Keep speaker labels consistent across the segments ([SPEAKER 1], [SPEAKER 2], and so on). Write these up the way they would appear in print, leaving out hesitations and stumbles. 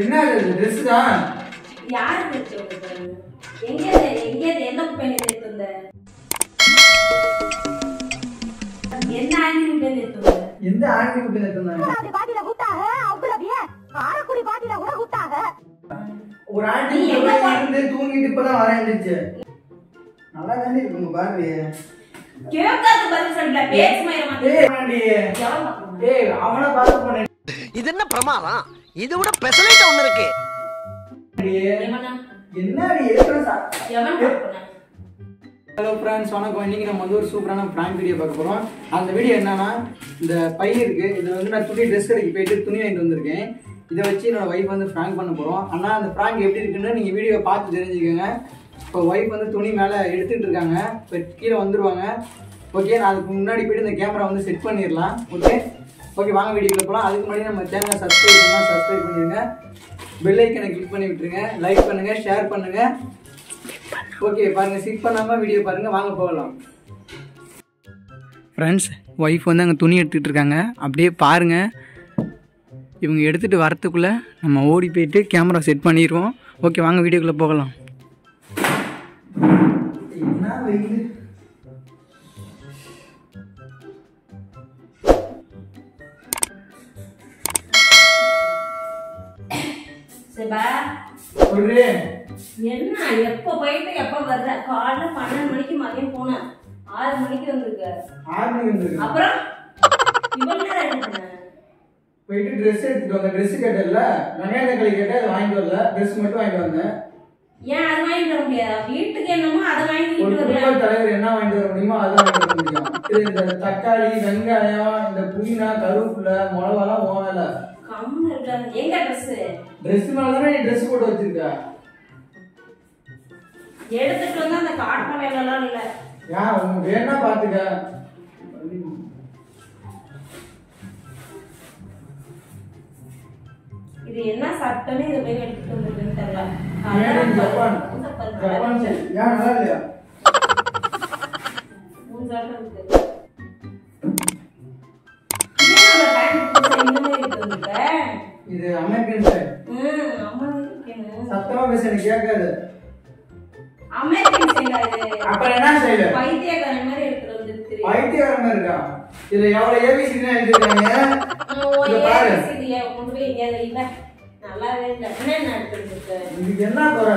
[SPEAKER 1] என்ன ட்ரெஸ் தான்
[SPEAKER 2] யாருக்கு எடுத்து எங்க எந்த குப்பையில எடுத்து வந்த? என்ன ஆண்டி குப்பையில எடுத்து வந்த?
[SPEAKER 1] எந்த ஆண்டி குப்பையில எடுத்து வந்தாங்க?
[SPEAKER 3] அது பாட்டில குட்டாக அவ்வளவு ஆரக்குடி பாட்டில கூட குட்டாக.
[SPEAKER 1] ஒரு ஆண்டி இருந்து தூங்கிட்டு இப்பதான் வரேன்னுச்சு. நல்லா தானே இருக்குங்க பாருங்க.
[SPEAKER 2] கேட்காத பதில் சொல்ல பேச மாட்டே.
[SPEAKER 1] ஏய் அவன பாத்து போனே.
[SPEAKER 4] இது என்ன பிரமாதம்? இது விட பெசலைட் ஒன்னு இருக்கு.
[SPEAKER 1] என்னடி ஏற்றா?
[SPEAKER 2] எவன் பாப்பன?
[SPEAKER 1] ஹலோ ஃப்ரெண்ட்ஸ், வணக்கம். இன்னைக்கு நம்ம வந்து ஒரு சூப்பரான பிராங்க் வீடியோ பார்க்க போறோம். அந்த வீடியோ என்னன்னா, இந்த பை இருக்கு, இது வந்து நான் துணி ட்ரெஸ் கடைக்கு போயிட்டு துணி வாங்கிட்டு வந்திருக்கேன். இதை வச்சு என்னோட ஒய்ஃப் வந்து பிராங்க் பண்ண போறோம். ஆனா அந்த பிராங்க் எப்படி இருக்குன்னு நீங்க வீடியோ பார்த்து தெரிஞ்சுக்கோங்க. இப்போ ஒய்ஃப் வந்து துணி மேலே எடுத்துட்டு இருக்காங்க, இப்போ கீழே வந்துருவாங்க. ஓகே, நான் அதுக்கு முன்னாடி போயிட்டு இந்த கேமரா வந்து செட் பண்ணிடலாம். ஓகே வாங்க வீடியோக்குள்ள போகலாம். அதுக்கு முன்னாடி நம்ம சேனலை சப்ஸ்கிரைப் பண்ணலாம், சப்ஸ்கிரைப் பண்ணிடுங்க. பெல் ஐக்கனை கிளிக் பண்ணி விட்டுருங்க. லைக் பண்ணுங்க, ஷேர் பண்ணுங்க. ஓகே பாருங்க, ஸ்கிப் பண்ணாம வீடியோ பாருங்க. வாங்க போகலாம். ஃப்ரெண்ட்ஸ், ஒய்ஃப் வந்து அங்கே துணி எடுத்துகிட்டு இருக்காங்க. அப்படியே பாருங்க. இவங்க எடுத்துகிட்டு வரத்துக்குள்ளே நம்ம ஓடி போயிட்டு கேமரா செட் பண்ணிடுவோம். ஓகே வாங்க வீடியோக்குள்ளே போகலாம்.
[SPEAKER 2] என்ன எப்ப போயிட்டு எப்ப வர்ற? காலைல 12 மணிக்கு மதியம் போனேன், 6 மணிக்கு வந்திருக்க. அப்புறம் இவ்வளவு நேரம் என்ன பண்ண?
[SPEAKER 1] போயிட்டு ட்ரெஸ் எடுத்துட்டு வந்தேன். ட்ரெஸ் கேட்டல, வெங்காயம் களி கேட்ட, அது வாங்கிட்டு வரல. ட்ரெஸ் மட்டும் வாங்கிட்டு வந்தேன்.
[SPEAKER 2] ஏன் அது வாங்கிட்டு வர முடியாதா? வீட்டுக்கு என்னமோ அதை வாங்கிட்டு
[SPEAKER 1] வரல. தலைவர் என்ன வாங்கிட்டு வர முடியுமோ அதை வாங்கிட்டு வர முடியும். இந்த தக்காளி, வெங்காயம், இந்த புதினா, கருவேப்பிலை, மிளகாலாம் போகல.
[SPEAKER 2] கம்மி இருக்காது. எங்க ட்ரெஸ்?
[SPEAKER 1] ட்ரெஸ் மேலதானே நீ ட்ரெஸ் போட்டு வச்சிருக்க.
[SPEAKER 2] எடுத்துட்டு வந்து அந்த காட்டுன வேலை எல்லாம் இல்ல.
[SPEAKER 1] ஏன் உனக்கு வேணா பாத்துக்க.
[SPEAKER 2] இது என்ன சட்டன்னு இதை போய் எடுத்துட்டு வந்துருக்குன்னு தெரியல.
[SPEAKER 1] ஜப்பான் ஏன் நல்லா இல்லையா? இது அமெரிக்கன் ஸ்டைல். சத்தமா பேச எனக்கு கேட்காது.
[SPEAKER 2] அமெரிக்கன் ஸ்டைல் இது.
[SPEAKER 1] அப்புறம் என்ன ஸ்டைல்?
[SPEAKER 2] பைத்தியக்கார மாதிரி எடுத்துட்டு வந்துருக்கு.
[SPEAKER 1] பைத்தியக்கார மாதிரி இருக்கா? இதுல எவ்வளவு ஏபிசிடி எழுதிருக்காங்க. இத பாரு.
[SPEAKER 2] ஏபிசிடி கொண்டு போய் எங்க இல்ல. நல்லாவே இல்ல. என்ன எடுத்துட்டு
[SPEAKER 1] இதுக்கு என்ன குறை?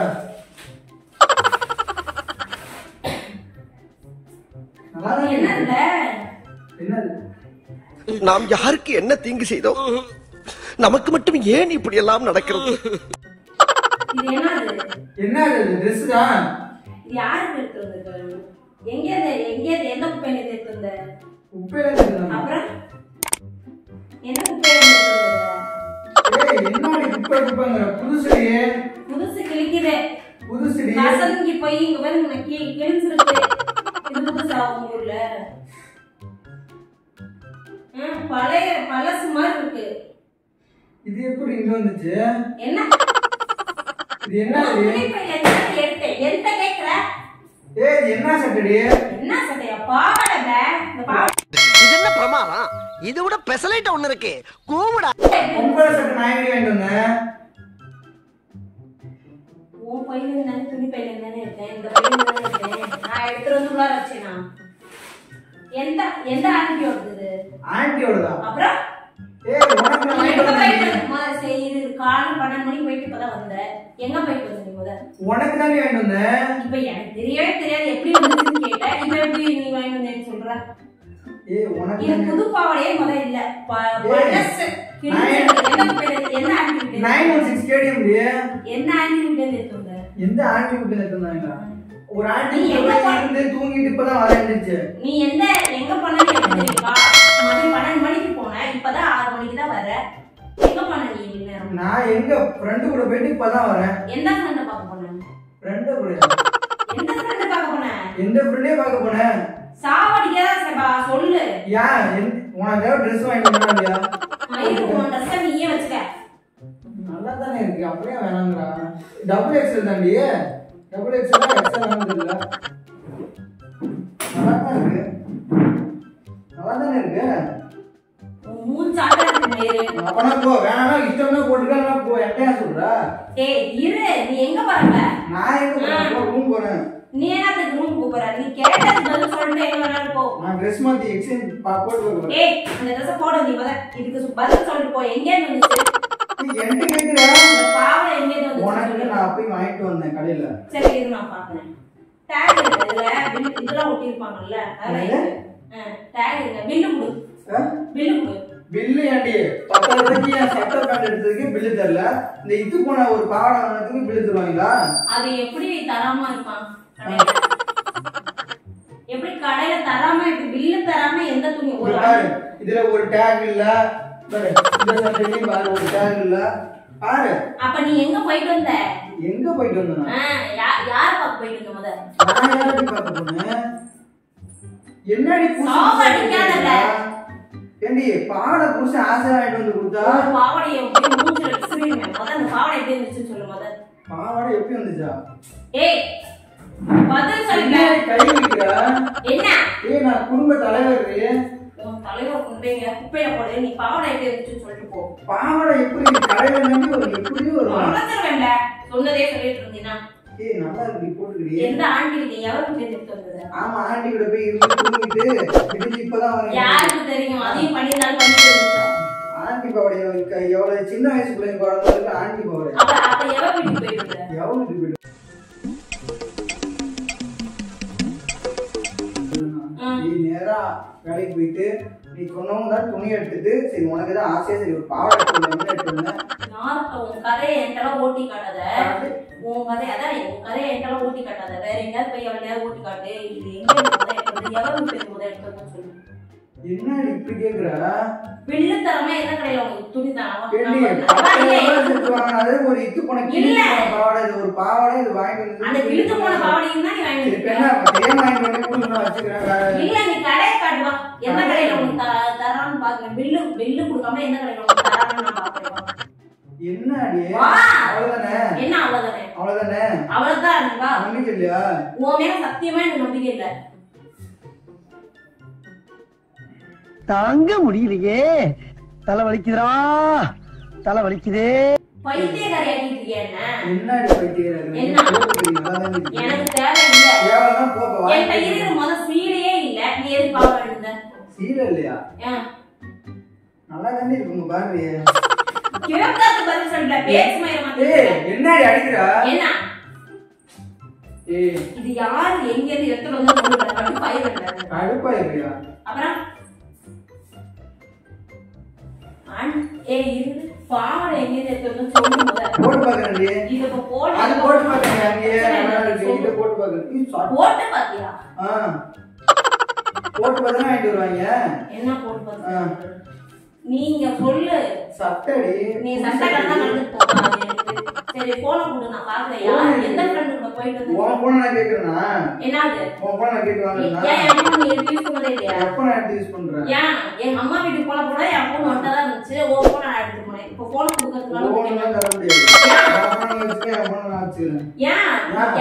[SPEAKER 1] நல்லா
[SPEAKER 2] என்ன இல்ல.
[SPEAKER 1] என்னது?
[SPEAKER 4] நாம் யாருக்கு என்ன தீங்கு செய்தோம்? நமக்கு மட்டும் ஏன் இப்படி எல்லாம் நடக்கிறது?
[SPEAKER 2] இது என்னது?
[SPEAKER 1] என்னது? Dress தான்.
[SPEAKER 2] யாருக்கு எடுத்து வந்திருக்காங்க? எங்க எந்த குப்பையில எடுத்து வந்த?
[SPEAKER 1] குப்பையில எடுத்து வந்த.
[SPEAKER 2] அப்புறம் என்ன குப்பையில எடுத்து வந்த?
[SPEAKER 1] ஏய் என்னடி குப்பைங்கற? புதுசுடியே. புதுசு கிழிக்குதே. புதுசுடி.
[SPEAKER 2] காசங்கி போய் இங்க வந்து உனக்கு கிழிஞ்சிருக்கு. இது புதுசா உங்க ஊர்ல? பழசு மாதிரி இருக்கு.
[SPEAKER 1] இது எப்படி இங்க வந்துச்சு?
[SPEAKER 2] என்ன
[SPEAKER 1] இது என்னது?
[SPEAKER 2] எந்த கேக்குற?
[SPEAKER 1] ஏய் என்ன சட்டடி?
[SPEAKER 2] என்ன சட்டையா? பாவாடை.
[SPEAKER 4] இது என்ன பிரமாதம்? இது விட பெசலைட் ஒன்னு இருக்கு. கூவுடா.
[SPEAKER 1] உங்கள சட்டை நான் எங்க வாங்கிட்டு வந்தேன்?
[SPEAKER 2] ஓ பையில நான் துணி பையில தானே இருக்கேன். இந்த பையில தானே இருக்கேன். நான் எடுத்து வந்து உள்ள வச்சேனா? எந்த ஆன்ட்டியோடது?
[SPEAKER 1] ஆன்ட்டியோடதா?
[SPEAKER 2] அப்புறம்
[SPEAKER 1] ஏய் உனக்கு நான்
[SPEAKER 2] போயிட்டு செய்து காலைல 12 மணிக்கு போயிட்டு இப்பதான் வந்தேன். எங்க போயிட்டு வந்த நீ முத?
[SPEAKER 1] உனக்கு தான் வாங்கிட்டு வந்தேன்.
[SPEAKER 2] இப்ப எனக்கு தெரியவே தெரியாது எப்படி வந்துச்சுன்னு கேட்டேன். இப்ப எப்படி நீ வாங்கிட்டு வந்தேன்னு சொல்ற?
[SPEAKER 1] ஏய் உனக்கு
[SPEAKER 2] இது புது பாவாடையே முத இல்ல. பழசு என்ன ஆன்ட்டி?
[SPEAKER 1] 916 ஸ்டேடியம் டி.
[SPEAKER 2] என்ன ஆன்ட்டி எடுத்து வந்த?
[SPEAKER 1] எந்த ஆன்ட்டி கிட்ட எடுத்து வந்தாங்க? ஒரு ஆன்ட்டி இருந்து தூங்கிட்டு இப்பதான் வரேன்னுச்சு.
[SPEAKER 2] நீ எங்க போனேன்னு எனக்கு தெரியுமா? மதியம் 12 மணிக்கு போனேன், இப்பதான் 6 மணிக்கு தான் வர. எங்க போன நீ?
[SPEAKER 1] நான் எங்க ஃப்ரெண்ட் கூட போயிட்டு இப்பதான் வரேன்.
[SPEAKER 2] எந்த ஃப்ரெண்ட பார்க்க போனேன்?
[SPEAKER 1] ஃப்ரெண்ட் கூட.
[SPEAKER 2] எந்த ஃப்ரெண்ட பார்க்க போனேன்?
[SPEAKER 1] எந்த ஃப்ரெண்டே பார்க்க போனேன்.
[SPEAKER 2] சாவடிக்கதா சேபா சொல்லு.
[SPEAKER 1] ஏன் உனக்கு Dress வாங்கிட்டு வந்தாயா?
[SPEAKER 2] உன் Dress நீயே வச்சுக்க.
[SPEAKER 1] நல்லா தானே இருக்கு, அப்படியே வேணாங்கறா. டபுள் எக்ஸ்எல் தான்டி. டபுள் எக்ஸ்எல் எக்ஸ்எல் வாங்குறதுல. நல்லா தான் இருக்கு. நல்லா தானே இருக்கு.
[SPEAKER 2] மூஞ்சாட்ட இருக்கு.
[SPEAKER 1] அப்பனா போ, வேணாம் இஷ்டமே போட்டுக்கா போ. என்கிட்ட சொல்றா?
[SPEAKER 2] ஏய் இரு, நீ எங்க போற?
[SPEAKER 1] நான் எங்க போறேன்? ரூம் போறேன்.
[SPEAKER 2] நீ என்னத்துக்கு ரூம் போற? நீ கேட்டது பதில் சொல்லிட்டு எங்க வேணாலும் போ.
[SPEAKER 1] நான் Dress மாத்தி எக்ஸ்சேஞ்ச் போட்டு போறேன்.
[SPEAKER 2] ஏய் அந்த Dress போடு நீ முத. இதுக்கு பதில் சொல்லிட்டு போ. எங்க வந்துச்சு?
[SPEAKER 1] நீ என்கிட்ட கேக்குற?
[SPEAKER 2] பாவல எங்க வந்து?
[SPEAKER 1] உனக்கு நான் போய் வாங்கிட்டு வந்தேன் கடையில.
[SPEAKER 2] சரி இரு நான் பாக்குறேன். டாக் இருக்குல, பில் இதெல்லாம் ஒட்டி இருப்பாங்கல்ல. அதெல்லாம் டாக் இருக்கு. பில் கொடு. பில் கொடு. பில்
[SPEAKER 1] ஏண்டி 10 ரூபாய்க்கு நான் சட்டை பேண்ட் எடுத்ததுக்கு பில் தரல. இந்த இது போன ஒரு பாவாடை வாங்குறதுக்கு பில் தருவாங்களா?
[SPEAKER 2] அது எப்படி தராம இருப்பான் கடையில? எப்படி கடையில தராம இருக்கு? பில் தராம எந்த துணி ஒரு
[SPEAKER 1] இதுல ஒரு டேக் இல்ல. பாரு இந்த சட்டையில பாரு ஒரு டேக் இல்ல. பாரு.
[SPEAKER 2] அப்ப நீ எங்க போயிட்டு வந்த?
[SPEAKER 1] எங்க போயிட்டு வந்தனா?
[SPEAKER 2] யார் பாக்க போயிட்டு வந்த முத?
[SPEAKER 1] நான் யாருக்கு பாக்க போனேன்? என்னடி
[SPEAKER 2] சாவ அடிக்காதல.
[SPEAKER 1] ஏண்டி பாவாடை புருஷன் ஆசை வாங்கிட்டு வந்து கொடுத்தா?
[SPEAKER 2] பாவாடைய எப்படி மூஞ்சில விசிறீங்க? முத அந்த பாவாடை எப்படி இருந்துச்சுன்னு சொல்லு முத.
[SPEAKER 1] பாவாடை எப்படி வந்துச்சா?
[SPEAKER 2] ஏய் பதில் சொல்லுங்க.
[SPEAKER 1] கை வைக்கிற?
[SPEAKER 2] என்ன?
[SPEAKER 1] ஏய் நான் குடும்ப தலைவர்.
[SPEAKER 2] உன் தலைவர் குண்டைங்க குப்பையில போடு. நீ பாவாடை எப்படி இருந்துச்சுன்னு சொல்லிட்டு போ.
[SPEAKER 1] பாவாடை எப்படி தலைவர் நம்பி ஒரு எப்படி வரும்?
[SPEAKER 2] மறந்துடுவேன்ல. சொன்னதே சொல்லிட்டு இருந்தீனா?
[SPEAKER 1] ஏய் நல்லா இருக்கு போட்டுக்கடி.
[SPEAKER 2] எந்த ஆண்டி கிட்ட எவருக்கு எடுத்து வந்தது?
[SPEAKER 1] ஆமா ஆண்டி கூட போய் இருந்து தூங்கிட்டு விடிஞ்சு இப்பதான் வரேன்.
[SPEAKER 2] யாருக்கு தெரியும்? அதையும் பண்ணிட்டாலும் பண்ணிட்டு இருந்துச்சு.
[SPEAKER 1] ஆண்டி பாவாடை எவ்வளவு சின்ன வயசு பிள்ளைங்க பாடுறதுக்கு ஆண்டி பாவாடை.
[SPEAKER 2] அப்ப எவ வீட்டுக்கு போயிட்டு?
[SPEAKER 1] எவ வீட்டுக்கு போயிட்டு? நீ நேரா வேலைக்கு போயிட்டு நீ சொன்னவங்க தான் துணி எடுத்துட்டு சரி உனக்கு தான் ஆசையா சரி ஒரு பாவாடை எடுத்து வந்தேன்.
[SPEAKER 2] உன் கதையை என்கிட்ட ஓட்டி காட்டாத. உன் கதை அதான் உன் கதையை என்கிட்ட ஓட்டி காட்டாத. வேற எங்கேயாவது போய் எவ்வளவு ஓட்டி காட்டு. இது எங்க எவ்வளவு பேர் முதல் எடுத்து சொல்லு.
[SPEAKER 1] என்ன இப்படி கேக்குற?
[SPEAKER 2] பில்லு தரமா என்ன கடையில உங்களுக்கு துணி தானா?
[SPEAKER 1] ஒரு இது போன பாவாடை இது ஒரு பாவாடை இது வாங்கிட்டு
[SPEAKER 2] அந்த கிழித்து போன பாவாடையும் தான் நீ வாங்கிட்டு இல்ல. நீ கடையை காட்டுவா. எந்த கடையில உனக்கு தரான்னு பாக்குறேன். பில்லு கொடுக்காம எந்த கடையில உனக்கு தரான்னு நான் பாக்குறேன்.
[SPEAKER 1] என்ன அவ்வளவுதானே?
[SPEAKER 2] என்ன அவ்வளவுதானே?
[SPEAKER 1] அவ்வளவுதானே?
[SPEAKER 2] அவ்வளவுதான்.
[SPEAKER 1] நம்பிக்கை இல்லையா?
[SPEAKER 2] உன் மேல சத்தியமா எனக்கு நம்பிக்கை இல்ல.
[SPEAKER 4] தாங்க முடியலையே. தலை வலிக்குதுடா, தலை வலிக்குதே.
[SPEAKER 2] பைத்தியக்காரி ஆகிட்டு இருக்கியா என்ன?
[SPEAKER 1] என்னடி பைத்தியக்காரி?
[SPEAKER 2] எனக்கு தேவை இல்ல.
[SPEAKER 1] தேவைன்னா போப்பா.
[SPEAKER 2] என் கையில முத சீலையே இல்ல. நீ எது பாவ எடுத்த?
[SPEAKER 1] சீலை இல்லையா? நல்லா தானே இருக்குங்க பாரு.
[SPEAKER 2] கேட்காத பதில் சொல்ற. பேச்சு மயிர மாட்டே.
[SPEAKER 1] என்னடி அடிக்குற?
[SPEAKER 2] என்ன? இது யார் எங்க இருந்து எடுத்து வந்து சொல்ற? கடுப்பாயிரல.
[SPEAKER 1] கடுப்பாயிரலையா?
[SPEAKER 2] அப்புறம் இது பாவாடை எங்க இருந்து எடுத்து வந்து சொல்லு முத.
[SPEAKER 1] போட்டு பாக்குறேன்டி.
[SPEAKER 2] இது இப்ப போடு.
[SPEAKER 1] அது போட்டு பாக்குறேன். அங்கே நல்லா இருக்கு. இது போட்டு பாக்குறேன்.
[SPEAKER 2] போட்டு பாத்தியா?
[SPEAKER 1] போட்டு பார்த்தா வாங்கிட்டு வருவாங்க.
[SPEAKER 2] என்ன போட்டு பாத்தியா? நீங்க சொல்லு.
[SPEAKER 1] சட்டடி.
[SPEAKER 2] நீ சட்டை கட்டா வந்து போகாதே. சரி போன கொடு நான் பாக்குறேன். யார் எந்த ஃப்ரெண்ட் கூட போயிட்டு வந்து?
[SPEAKER 1] உன் போன் நான் கேக்குறேனா?
[SPEAKER 2] என்னது? உன்
[SPEAKER 1] போன் நான் கேக்குவாங்கனா?
[SPEAKER 2] ஏன் அம்மா நீ யூஸ் பண்ணதே இல்லையா?
[SPEAKER 1] எப்ப நான் யூஸ் பண்றேன்?
[SPEAKER 2] ஏன் எங்க அம்மா வீட்டுக்கு போன போனா என் போன் ஒன்ட்ட தான் இருந்துச்சு. ஓ போன் நான் எடுத்து போனேன். இப்போ போன் கொடுக்கிறதுனால
[SPEAKER 1] போன் நான் தர முடியாது. போன் வச்சுக்க போன் நான் வச்சுக்கிறேன்.
[SPEAKER 2] ஏன்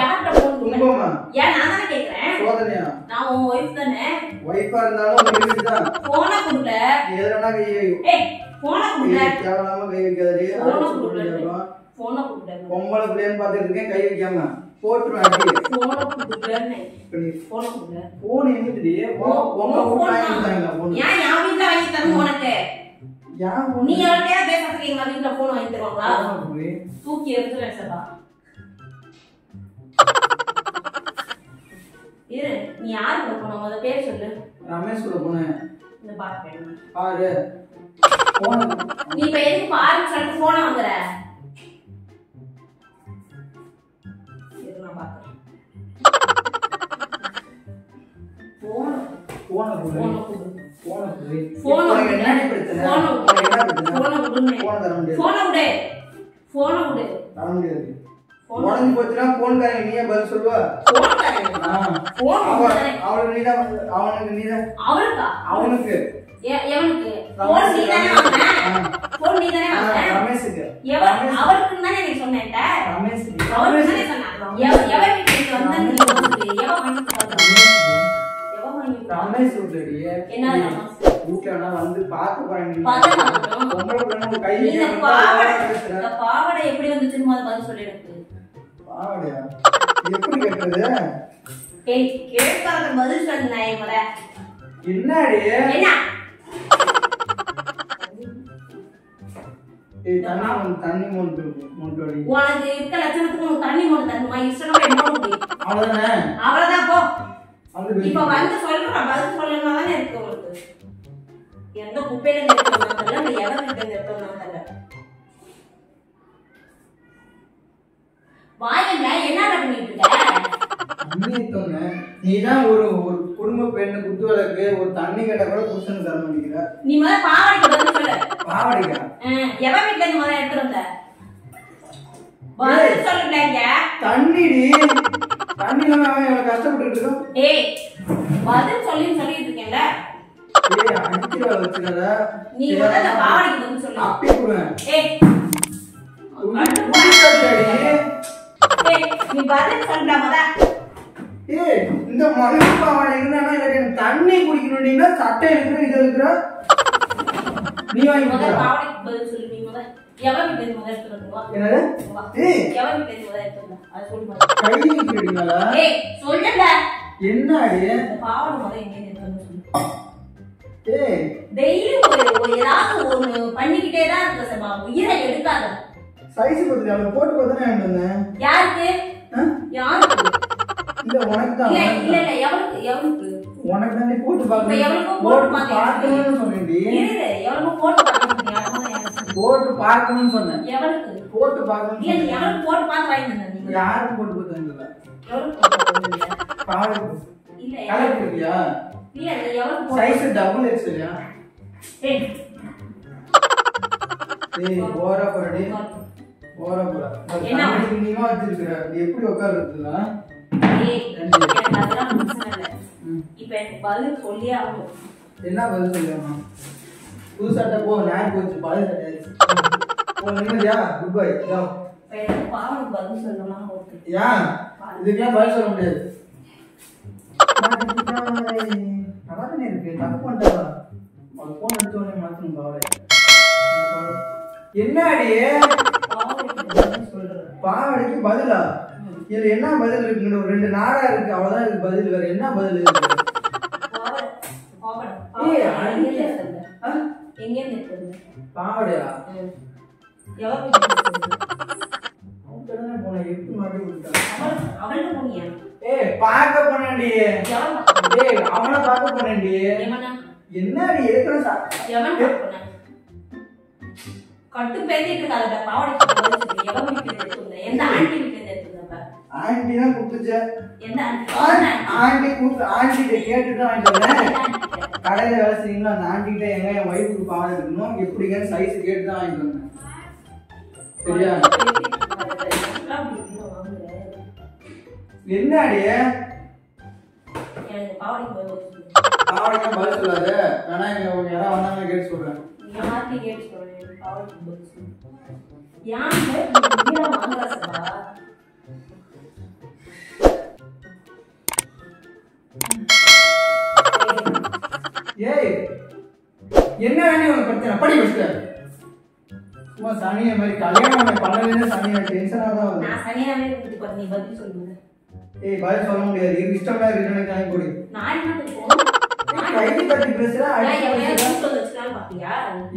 [SPEAKER 2] யார்ட்ட போன் கொடுங்க? ஏன் நான் தான கேக்குறேன்.
[SPEAKER 1] சோதனையா? நான்
[SPEAKER 2] உன் வைஃப் தானே.
[SPEAKER 1] வைஃபா இருந்தாலும் உங்களுக்கு தான்.
[SPEAKER 2] போன கொடுல.
[SPEAKER 1] எதனா கை
[SPEAKER 2] ஏய் போன கொடுல.
[SPEAKER 1] தேவலாம கை வைக்காதே.
[SPEAKER 2] போன கொடுல.
[SPEAKER 1] பொம்பளை பிள்ளைன்னு பாத்துட்டு இருக்கேன் கை வைக்காம. போட்டுறேன் அடி.
[SPEAKER 2] போன கொடுலனே. போன கொடுல.
[SPEAKER 1] போன் எங்கடி? உங்க வீட்ல வாங்கிட்டாங்க போன்.
[SPEAKER 2] ஏன் யா வீட்ல வாங்கி தரணும் உனக்கு?
[SPEAKER 1] யார்
[SPEAKER 2] நீ யார்கிட்ட பேசிட்டு எங்க வீட்ல போன் வாங்கி தருவாங்களா? தூக்கி எடுத்துறேன் சதா. இரு நீ யார் கூட போன முத பேர் சொல்லு. ரமேஷ் கூட போனேன். இந்த பாரு பாரு. போன் நீ இப்ப எதுக்கு பாருன்னு சொல்லிட்டு போன வாங்குற? இரு நான் பாக்குறேன். போன் போன் கொடு. போன் கொடு. போன் என்ன பிரச்சனை? போன் கொடு. போன் தர முடியாது. போன் கொடு. போன் கொடு. தர முடியாது. உடனே போச்சுனா போன் காரங்க நீயே பதில் சொல்லுவா. போன் காரங்க. போன் அவனுக்கு நீதான் அவனுக்கு நீதான். அவனுக்கா? அவனுக்கு. எவனுக்கு? போன் நீதானே வாங்குன? போன் நீதானே வாங்குன? ரமேஷ்க்கு. அவருக்கு தானே நீ சொன்னேன்டா. ரமேஷ்க்கு. அவருக்கு தானே சொன்னா. எவ வீட்டுக்கு வந்தா நீ வந்து எவ வாங்கி தரா? எவ வாங்கி
[SPEAKER 1] ரமேஷ் வீட்டுலடி
[SPEAKER 2] என்ன ரமேஷ்
[SPEAKER 1] வீட்டுல வந்து பார்க்க போறேன்
[SPEAKER 2] பாவாடை எப்படி வந்துச்சுன்னு பதில் சொல்லி எனக்கு
[SPEAKER 1] பாவாடையா எப்படி கேட்டது
[SPEAKER 2] ஏய் கேட்காத பதில் சொல்லு நான் முறை
[SPEAKER 1] என்னடி
[SPEAKER 2] என்ன
[SPEAKER 1] ஏய் தண்ணி மோட்டடி
[SPEAKER 2] உனக்கு இருக்க லட்சணத்துக்கு உனக்கு தண்ணி மோட்டு தரணுமா இஷ்டம் என்ன
[SPEAKER 1] அவ்வளவுதானே
[SPEAKER 2] அவ்வளவுதான் போ இப்ப வந்து சொல்றேன் பதில் சொல்லணும்னா தானே இருக்கு உங்களுக்கு எந்த குப்பையில நிறுத்தணும் தெரியல நீ எதை கிட்ட நிறுத்தணும் தெரியல வாயங்க என்ன பண்ணிட்டு இருக்க
[SPEAKER 1] நீதான் ஒரு குடும்ப பெண்ணு குத்து வழக்கு ஒரு தண்ணி கேட்ட கூட புருஷனுக்கு தர மாட்டேங்கிற
[SPEAKER 2] நீ முதல்ல பாவாடைக்கு பதில் சொல்லு
[SPEAKER 1] பாவாடைக்கா
[SPEAKER 2] எவ வீட்டுல இருந்து முதல்ல எடுத்துட்டு வந்த பதில் சொல்லுங்க
[SPEAKER 1] தண்ணிடி தண்ணி இல்லாம அவன் எவ்வளவு கஷ்டப்பட்டு இருக்கோம்
[SPEAKER 2] ஏய் பதில் சொல்லிட்டு இருக்கேன்ல
[SPEAKER 1] ஏய் அடிக்கிற வச்சுக்கற
[SPEAKER 2] நீ முதல்ல பாவாடைக்கு பதில் சொல்லு
[SPEAKER 1] அப்பி குடுவேன்
[SPEAKER 2] ஏய் நீ பதில் சொல்றா முத
[SPEAKER 1] ஏய் இந்த மகன் பாவாடை இருந்தா எனக்கு தண்ணி குடிக்கணும்னா சட்டை இருக்கிற இது இருக்கிற நீ வாங்கி
[SPEAKER 2] முத பாவாடைக்கு பதில் சொல்லு நீ முத எவ வீட்டுல இருந்து முத எடுத்துட்டு வா
[SPEAKER 1] என்னது ஏய்
[SPEAKER 2] எவ வீட்டுல இருந்து முத எடுத்துட்டு வா அது சொல்லு முத
[SPEAKER 1] கை நீக்கிடுங்களா
[SPEAKER 2] ஏய் சொல்லுடா
[SPEAKER 1] என்னடி
[SPEAKER 2] இந்த பாவாடை முத எங்க எடுத்துட்டு சொல்லு
[SPEAKER 1] ஏய்
[SPEAKER 2] டெய்லி ஒரு ஏதாவது ஒன்னு பண்ணிக்கிட்டே தான் இருக்க சபா உயிரை எடுக்காத
[SPEAKER 1] சைஸ் பத்தி அவளை போட்டு பார்த்தா என்ன வந்தேன்
[SPEAKER 2] யாருக்கு யாருக்கு
[SPEAKER 1] இல்ல உனக்கு தான்
[SPEAKER 2] இல்ல இல்ல இல்ல எவனுக்கு
[SPEAKER 1] உனக்கு தான் நீ போட்டு
[SPEAKER 2] இப்ப எவனுக்கும்
[SPEAKER 1] போட்டு
[SPEAKER 2] போட்டு
[SPEAKER 1] பார்க்கணும்னு சொன்னேன்டி
[SPEAKER 2] இரு எவனுக்கும் போட்டு பார்க்கணும்
[SPEAKER 1] போட்டு பார்க்கணும்னு சொன்னேன்
[SPEAKER 2] எவனுக்கு
[SPEAKER 1] போட்டு பார்க்கணும்
[SPEAKER 2] இல்ல நீ எவனுக்கு போட்டு பார்த்து வாங்கி தந்த நீ
[SPEAKER 1] யாருக்கு போட்டு பார்த்தேன்
[SPEAKER 2] எவனுக்கு போட்டு வந்தீங்க
[SPEAKER 1] பாரு
[SPEAKER 2] இல்ல
[SPEAKER 1] கலர் போட்டியா
[SPEAKER 2] இல்ல நீ எவனுக்கு
[SPEAKER 1] சைஸ் டபுள் எக்ஸ்எல்யா
[SPEAKER 2] ஏய்
[SPEAKER 1] ஏய் ஓரா போறடி ஓரா போற
[SPEAKER 2] என்ன
[SPEAKER 1] நீமா வச்சிருக்கற எப்படி உட்கார்றதுல
[SPEAKER 2] ஏய் எனக்கு அதெல்லாம் பிரச்சனை இல்ல இப்போ எனக்கு பதில் சொல்லியே ஆகணும்
[SPEAKER 1] என்ன பதில் சொல்லுமா புது சட்டை போ நான் போச்சு பழைய சட்டை போ நிம்மதியா குட் பை ஜா
[SPEAKER 2] எனக்கு பாவம் பதில் சொல்லலாம் ஓகே
[SPEAKER 1] ஏன் இதுக்கெல்லாம் பதில் சொல்ல முடியாது நல்லாதானே இருக்கு தப்பு பண்ணிட்டா அவள் போன் எடுத்து உடனே மாற்றணும் பாவலை என்னடி பாவடைக்கு பதிலா இதுல என்ன பதில் இருக்குங்க ஒரு 2 நாடா இருக்கு அவ்வளவுதான் இதுக்கு பதில் வேற என்ன பதில் இருக்கு பாவடையா போன எப்படி மாட்டி ஏய் பார்க்க போனேன்டி ஏய் அவனை பார்க்க போனேன்டி என்னடி எதுக்கு
[SPEAKER 2] கட்டு பேசிட்டு இருக்காத பாவடைக்கு எவன் வீட்டுல எடுத்துங்க எந்த ஆண்டி வீட்டுல எடுத்துங்க
[SPEAKER 1] ஆண்டி தான் கூப்பிட்டுச்சு
[SPEAKER 2] எந்த
[SPEAKER 1] ஆண்டி கூப்பிட்டு ஆண்டிகிட்ட கேட்டுட்டு வாங்கிட்டு கடையில வேலை செய்யணும் அந்த ஆண்டிகிட்ட எங்க என் ஒய்ஃபுக்கு பாவடை இருக்கணும் எப்படிங்கன்னு சைஸ் கேட்டு தான் வாங்கிட்டு வந்தேன் சரியா என்னடி
[SPEAKER 2] எனக்கு பாவடைக்கு
[SPEAKER 1] பாவடைக்கு பதில் சொல்லாது ஆனா இங்க யாராவது வந்தாங்க கேட்டு சொல்றேன்
[SPEAKER 2] யார்கிட்ட கேட்டு சொல்றேன் பாவடைக்கு பதில் சொல்லு யாரு வாங்குறா சபா
[SPEAKER 1] ஏய் என்ன வேணும் உனக்கு பிரச்சனை படி வச்சுட்ட சும்மா சனிய மாதிரி கல்யாணம் பண்ணவே சனியா டென்ஷனா தான் வருது
[SPEAKER 2] நான் சனியாவே இருந்து பண்ணி பதில் சொல்லுங்க
[SPEAKER 1] ஏய் பதில் சொல்ல முடியாது இது இஷ்டமா இருக்கு டைம் கொடு
[SPEAKER 2] நான் என்ன பண்ணுவோம்
[SPEAKER 1] கைதி பத்தி பேசுறா
[SPEAKER 2] நான் எவ்வளவு கூட்டம் வச்சுக்கலாம் பாத்தியா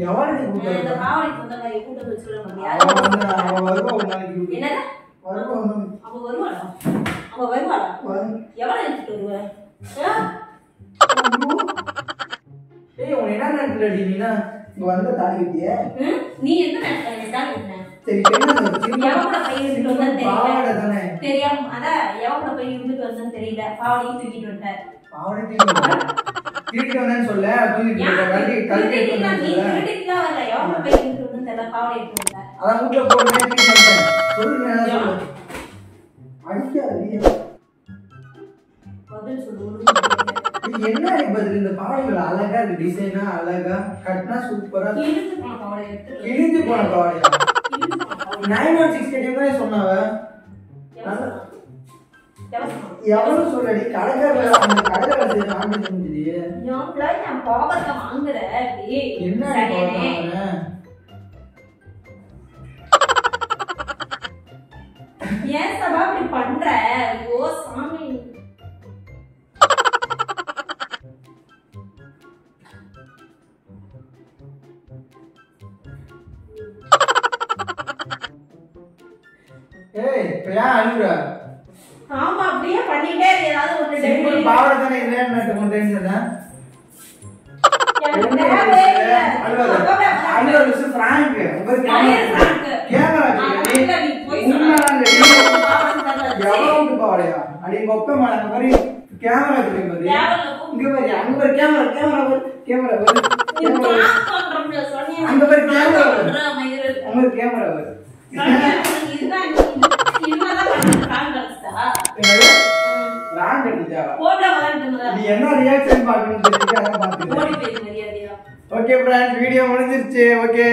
[SPEAKER 1] எவ்வளவு கூட்டம்
[SPEAKER 2] இந்த பாவடைக்கு வந்தா கூட்டம் வச்சுக்கலாம் பாத்தியா
[SPEAKER 1] அவ வருவா ஒரு நாளைக்கு
[SPEAKER 2] என்னடா
[SPEAKER 1] வருவா
[SPEAKER 2] அவ வருவாளா அவ வருவாளா எவ்வளவு எடுத்துட்டு வருவ
[SPEAKER 1] ஏய் உன் என்ன நினைக்கிறடி நீனா இங்க வந்த தாலி கட்டியே
[SPEAKER 2] நீ என்ன நினைச்ச
[SPEAKER 1] சரி என்ன
[SPEAKER 2] எவனோட பையன் இருந்துட்டு வந்தான்னு
[SPEAKER 1] பாவாடை தானே
[SPEAKER 2] தெரியாம அதான் எவனோட பையன் இருந்துட்டு வந்தான்னு தெரியல பாவடையும் தூக்கிட்டு வந்துட்டேன்
[SPEAKER 1] பாவாடை தூக்கிட்டு வந்தேன்னு சொல்ல தூக்கிட்டு வண்டி கல்வி எடுத்து
[SPEAKER 2] வரல எவனோட பையன் இருந்துட்டு வந்தான்னு தெரியல பாவடை எடுத்து வந்தேன்
[SPEAKER 1] அதான் வீட்டுல போட்டு சொல்லுங்க அடிக்காது
[SPEAKER 2] பதில் சொல்லு
[SPEAKER 1] என்ன பதில் இந்த பாவாடைகள் அழகா இருக்கு டிசைனா அழகா கட்டினா சூப்பரா கிழிஞ்சு போன பாவாடையா 916 சொன்னாவ எவ்வளவு சொல்லடி கடைக்காரர் அந்த கடைக்கார செய்ய வாங்கி செஞ்சுடி
[SPEAKER 2] நான் பாவத்தை வாங்குறேன்
[SPEAKER 1] என்ன
[SPEAKER 2] ஏன் சபா இப்படி பண்ற ஐயோ சாமி
[SPEAKER 1] ஏய் இப்ப ஏன் அழுகுற
[SPEAKER 2] ஆமா அப்படியே பண்ணிட்டே இரு ஏதாவது ஒரு
[SPEAKER 1] சிம்பிள் பாவட தானே இல்லன்னு கொஞ்சம் டென்ஷன் பிராங்க் உங்க கேமரா நீ போய் எவ்வளவு பாவடையா அடி மொக்க மாட மாதிரி கேமரா இருக்கு பாரு இங்க பாரு அங்க பாரு கேமரா அங்க பாரு கேமரா அங்க கேமரா பாரு நீ என்ன ரியாக்ஷன் பார்க்கணும் தெரிஞ்சு அத பாத்துக்க. ஓகே ஃப்ரெண்ட்ஸ் வீடியோ முடிஞ்சிருச்சு. ஓகே